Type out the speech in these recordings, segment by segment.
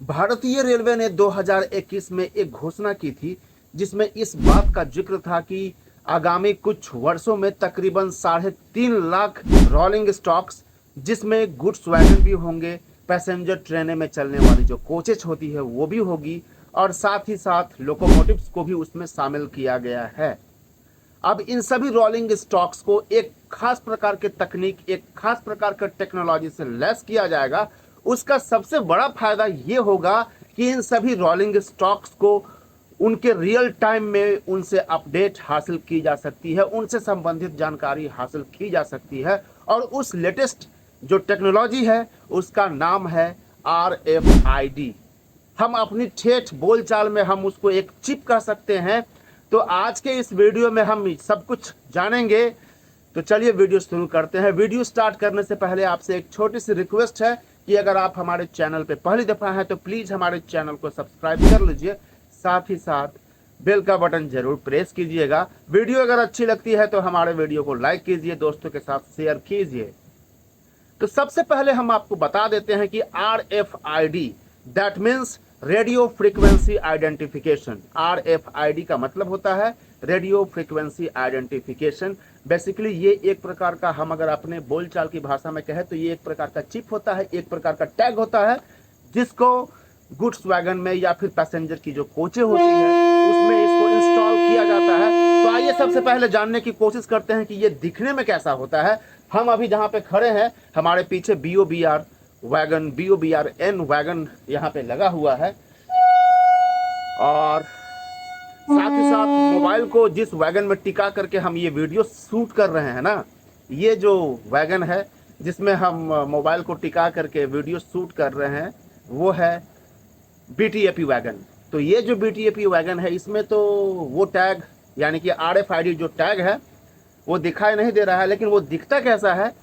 भारतीय रेलवे ने 2021 में एक घोषणा की थी जिसमें इस बात का जिक्र था कि आगामी कुछ वर्षों में तकरीबन 3.5 लाख रोलिंग स्टॉक्स, जिसमें गुड्स वैगन भी होंगे, पैसेंजर ट्रेनें में चलने वाली जो कोचेज होती है वो भी होगी, और साथ ही साथ लोकोमोटिव्स को भी उसमें शामिल किया गया है। अब इन सभी रोलिंग स्टॉक्स को एक खास प्रकार के तकनीक, एक खास प्रकार के टेक्नोलॉजी से लैस किया जाएगा। उसका सबसे बड़ा फायदा ये होगा कि इन सभी रोलिंग स्टॉक्स को उनके रियल टाइम में उनसे अपडेट हासिल की जा सकती है, उनसे संबंधित जानकारी हासिल की जा सकती है, और उस लेटेस्ट जो टेक्नोलॉजी है उसका नाम है RFID। हम अपनी ठेठ बोलचाल में हम उसको एक चिप कह सकते हैं। तो आज के इस वीडियो में हम सब कुछ जानेंगे। तो चलिए वीडियो शुरू करते हैं। वीडियो स्टार्ट करने से पहले आपसे एक छोटी सी रिक्वेस्ट है कि अगर आप हमारे चैनल पे पहली दफ़ा हैं तो प्लीज़ हमारे चैनल को सब्सक्राइब कर लीजिए, साथ ही साथ बेल का बटन जरूर प्रेस कीजिएगा। वीडियो अगर अच्छी लगती है तो हमारे वीडियो को लाइक कीजिए, दोस्तों के साथ शेयर कीजिए। तो सबसे पहले हम आपको बता देते हैं कि RFID that means radio frequency identification. RFID का मतलब होता है रेडियो फ्रीक्वेंसी आइडेंटिफिकेशन। बेसिकली ये एक प्रकार का, हम अगर अपने बोलचाल की भाषा में कहें तो ये एक प्रकार का चिप होता है, एक प्रकार का टैग होता है, जिसको गुड्स वैगन में या फिर पैसेंजर की जो कोचें होती है उसमें इसको इंस्टॉल किया जाता है। तो आइए सबसे पहले जानने की कोशिश करते हैं कि ये दिखने में कैसा होता है। हम अभी जहाँ पे खड़े हैं, हमारे पीछे BOBR वैगन, BOBRN वैगन यहाँ पे लगा हुआ है, और साथ ही साथ मोबाइल को जिस वैगन में टिका करके हम ये वीडियो शूट कर रहे हैं ना, ये जो वैगन है जिसमें हम मोबाइल को टिका करके वीडियो शूट कर रहे हैं वो है BTAP वैगन। तो ये जो BTAP वैगन है इसमें तो वो टैग यानी कि RFID जो टैग है वो दिखाई नहीं दे रहा है, लेकिन वो दिखता कैसा है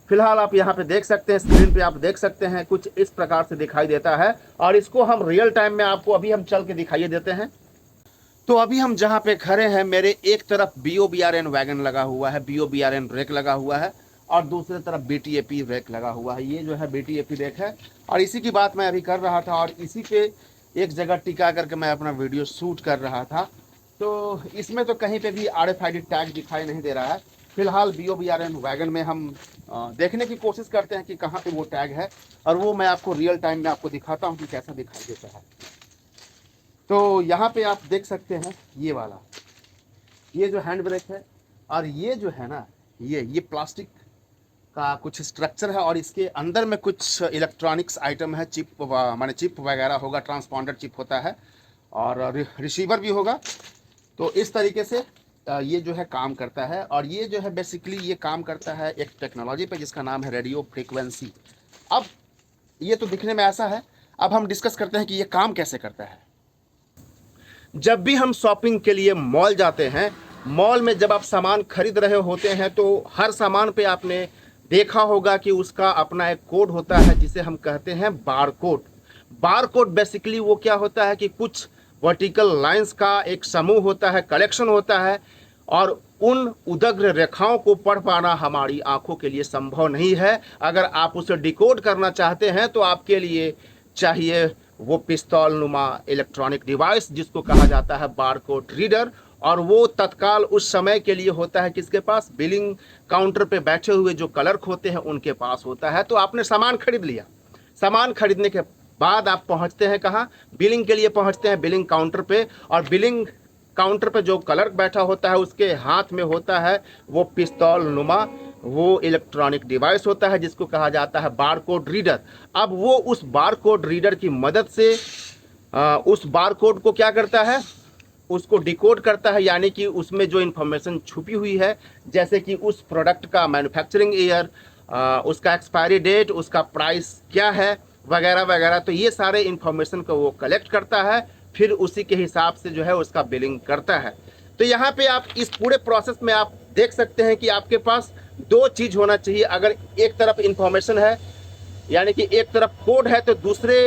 फिलहाल आप यहाँ पे देख सकते हैं, स्क्रीन पे आप देख सकते हैं, कुछ इस प्रकार से दिखाई देता है। और इसको हम रियल टाइम में आपको अभी हम चल के दिखाइए देते हैं। तो अभी हम जहाँ पे खड़े हैं, मेरे एक तरफ BOBRN वैगन लगा हुआ है, BOBRN रैक लगा हुआ है, और दूसरी तरफ BTAP रैक लगा हुआ है। ये जो है BTAP रैक है, और इसी की बात मैं अभी कर रहा था, और इसी पे एक जगह टिका करके मैं अपना वीडियो शूट कर रहा था। तो इसमें तो कहीं पे भी RFID टैग दिखाई नहीं दे रहा है। फिलहाल BOBRN वैगन में हम देखने की कोशिश करते हैं कि कहाँ पे वो टैग है, और वो मैं आपको रियल टाइम में आपको दिखाता हूँ कि कैसा दिखाई देता है। तो यहाँ पे आप देख सकते हैं ये वाला, ये जो हैंड ब्रेक है, और ये जो है ना, ये प्लास्टिक का कुछ स्ट्रक्चर है, और इसके अंदर में कुछ इलेक्ट्रॉनिक्स आइटम है, चिप माने चिप वगैरह होगा, ट्रांसपॉन्डर चिप होता है, और रिसीवर भी होगा। तो इस तरीके से ये जो है काम करता है, और ये जो है बेसिकली ये काम करता है एक टेक्नोलॉजी पे जिसका नाम है रेडियो फ्रीक्वेंसी। अब ये तो दिखने में ऐसा है, अब हम डिस्कस करते हैं कि ये काम कैसे करता है। जब भी हम शॉपिंग के लिए मॉल जाते हैं, मॉल में जब आप सामान खरीद रहे होते हैं तो हर सामान पे आपने देखा होगा कि उसका अपना एक कोड होता है जिसे हम कहते हैं bar code. Bar code basically वो क्या होता है कि कुछ वर्टिकल लाइंस का एक समूह होता है, कलेक्शन होता है, और उन उदग्र रेखाओं को पढ़ पाना हमारी आंखों के लिए संभव नहीं है। अगर आप उसे डिकोड करना चाहते हैं तो आपके लिए चाहिए वो पिस्तौल नुमा इलेक्ट्रॉनिक डिवाइस जिसको कहा जाता है बारकोड रीडर, और वो तत्काल उस समय के लिए होता है किसके पास, बिलिंग काउंटर पे बैठे हुए जो क्लर्क होते हैं उनके पास होता है। तो आपने सामान खरीद लिया, सामान खरीदने के बाद आप पहुंचते हैं कहाँ, बिलिंग के लिए पहुंचते हैं बिलिंग काउंटर पे, और बिलिंग काउंटर पे जो क्लर्क बैठा होता है उसके हाथ में होता है वो पिस्तौल नुमा वो इलेक्ट्रॉनिक डिवाइस होता है जिसको कहा जाता है बारकोड रीडर। अब वो उस बारकोड रीडर की मदद से उस बारकोड को क्या करता है, उसको डिकोड करता है, यानी कि उसमें जो इन्फॉर्मेशन छुपी हुई है, जैसे कि उस प्रोडक्ट का मैन्युफैक्चरिंग ईयर, उसका एक्सपायरी डेट, उसका प्राइस क्या है, वगैरह वगैरह। तो ये सारे इन्फॉर्मेशन को वो कलेक्ट करता है, फिर उसी के हिसाब से जो है उसका बिलिंग करता है। तो यहाँ पे आप इस पूरे प्रोसेस में आप देख सकते हैं कि आपके पास दो चीज़ होना चाहिए। अगर एक तरफ इंफॉर्मेशन है यानी कि एक तरफ कोड है, तो दूसरे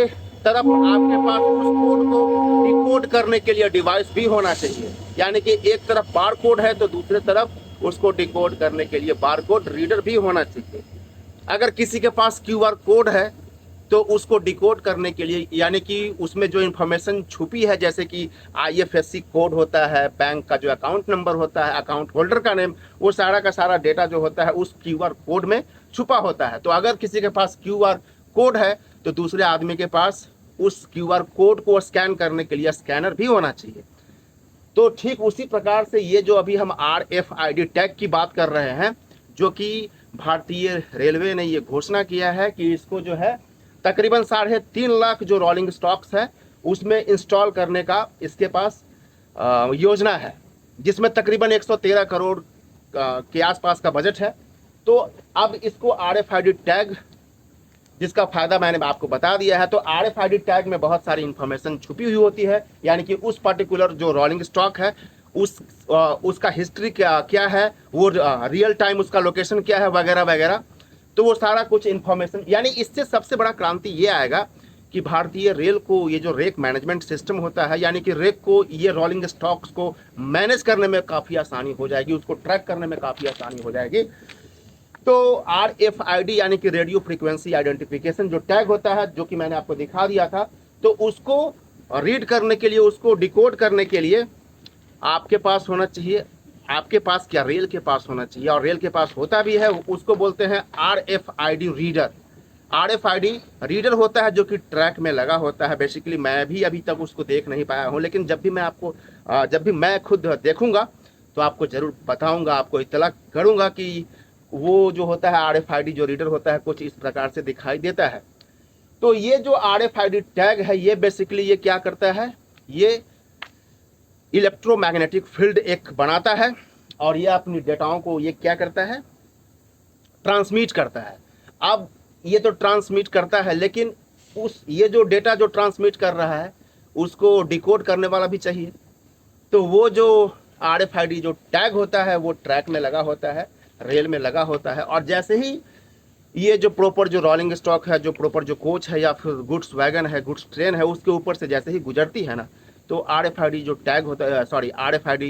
तरफ आपके पास उस कोड को डिकोड करने के लिए डिवाइस भी होना चाहिए। यानी कि एक तरफ बार कोड है तो दूसरे तरफ उसको डिकोड करने के लिए बार कोड रीडर भी होना चाहिए। अगर किसी के पास QR कोड है तो उसको डिकोड करने के लिए, यानी कि उसमें जो इन्फॉर्मेशन छुपी है, जैसे कि आईएफएससी कोड होता है, बैंक का जो अकाउंट नंबर होता है, अकाउंट होल्डर का नेम, वो सारा का सारा डेटा जो होता है उस क्यूआर कोड में छुपा होता है। तो अगर किसी के पास क्यूआर कोड है तो दूसरे आदमी के पास उस क्यूआर कोड को स्कैन करने के लिए स्कैनर भी होना चाहिए। तो ठीक उसी प्रकार से ये जो अभी हम RFID टैग की बात कर रहे हैं, जो कि भारतीय रेलवे ने ये घोषणा किया है कि इसको जो है तकरीबन 3.5 लाख जो रोलिंग स्टॉक्स है उसमें इंस्टॉल करने का इसके पास योजना है, जिसमें तकरीबन 113 करोड़ के आसपास का बजट है। तो अब इसको RFID टैग, जिसका फायदा मैंने आपको बता दिया है। तो RFID टैग में बहुत सारी इंफॉर्मेशन छुपी हुई होती है, यानी कि उस पर्टिकुलर जो रोलिंग स्टॉक है उसका हिस्ट्री क्या है, वो रियल टाइम उसका लोकेशन क्या है, वगैरह वगैरह। तो वो सारा कुछ इन्फॉर्मेशन, यानी इससे सबसे बड़ा क्रांति ये आएगा कि भारतीय रेल को ये जो रेक मैनेजमेंट सिस्टम होता है, यानी कि रेक को ये रोलिंग स्टॉक्स को मैनेज करने में काफ़ी आसानी हो जाएगी, उसको ट्रैक करने में काफ़ी आसानी हो जाएगी। तो RFID यानी कि रेडियो फ्रीक्वेंसी आइडेंटिफिकेशन जो टैग होता है, जो कि मैंने आपको दिखा दिया था, तो उसको रीड करने के लिए, उसको डिकोड करने के लिए आपके पास होना चाहिए, आपके पास क्या, रेल के पास होना चाहिए, और रेल के पास होता भी है, उसको बोलते हैं RFID रीडर। RFID रीडर होता है जो कि ट्रैक में लगा होता है। बेसिकली मैं भी अभी तक उसको देख नहीं पाया हूँ, लेकिन जब भी मैं खुद देखूंगा तो आपको ज़रूर बताऊंगा, आपको इत्तला करूंगा कि वो जो होता है RFID जो रीडर होता है कुछ इस प्रकार से दिखाई देता है। तो ये जो RFID टैग है, ये बेसिकली ये क्या करता है, ये इलेक्ट्रोमैग्नेटिक फील्ड एक बनाता है, और ये अपनी डेटाओं को ये क्या करता है, ट्रांसमिट करता है। अब ये तो ट्रांसमिट करता है, लेकिन ये जो डेटा जो ट्रांसमिट कर रहा है उसको डिकोड करने वाला भी चाहिए। तो वो जो RFID जो टैग होता है वो ट्रैक में लगा होता है, रेल में लगा होता है, और जैसे ही ये जो प्रॉपर जो रोलिंग स्टॉक है, जो प्रॉपर जो कोच है या फिर गुड्स वैगन है, गुड्स ट्रेन है, उसके ऊपर से जैसे ही गुजरती है ना, तो RFID जो टैग होता है, RFID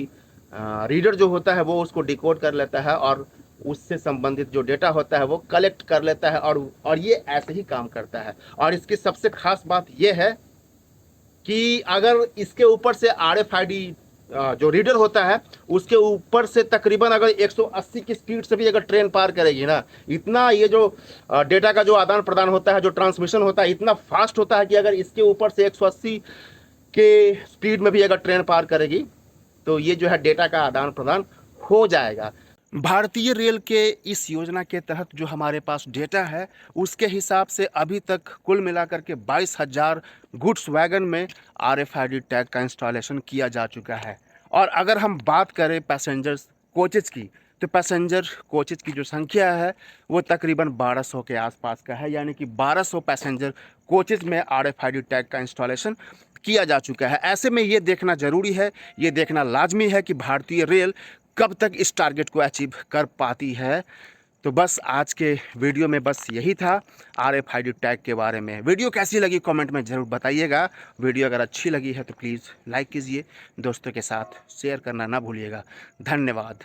रीडर जो होता है वो उसको डिकोड कर लेता है, और उससे संबंधित जो डेटा होता है वो कलेक्ट कर लेता है, और ये ऐसे ही काम करता है। और इसकी सबसे खास बात ये है कि अगर इसके ऊपर से RFID जो रीडर होता है उसके ऊपर से तकरीबन अगर 180 की स्पीड से भी अगर ट्रेन पार करेगी ना, इतना ये जो डेटा का जो आदान प्रदान होता है, जो ट्रांसमिशन होता है, इतना फास्ट होता है कि अगर इसके ऊपर से 180 के स्पीड में भी अगर ट्रेन पार करेगी तो ये जो है डेटा का आदान प्रदान हो जाएगा। भारतीय रेल के इस योजना के तहत जो हमारे पास डेटा है उसके हिसाब से अभी तक कुल मिलाकर के 22,000 गुड्स वैगन में RFID टैग का इंस्टॉलेशन किया जा चुका है। और अगर हम बात करें पैसेंजर्स कोचेज की, तो पैसेंजर कोचेज की जो संख्या है वो तकरीबन 1200 के आसपास का है, यानी कि 1200 पैसेंजर कोचेज में RFID टैग का इंस्टॉलेशन किया जा चुका है। ऐसे में ये देखना ज़रूरी है, ये देखना लाजमी है कि भारतीय रेल कब तक इस टारगेट को अचीव कर पाती है। तो बस आज के वीडियो में बस यही था RFID टैग के बारे में। वीडियो कैसी लगी कमेंट में ज़रूर बताइएगा। वीडियो अगर अच्छी लगी है तो प्लीज़ लाइक कीजिए, दोस्तों के साथ शेयर करना ना भूलिएगा। धन्यवाद।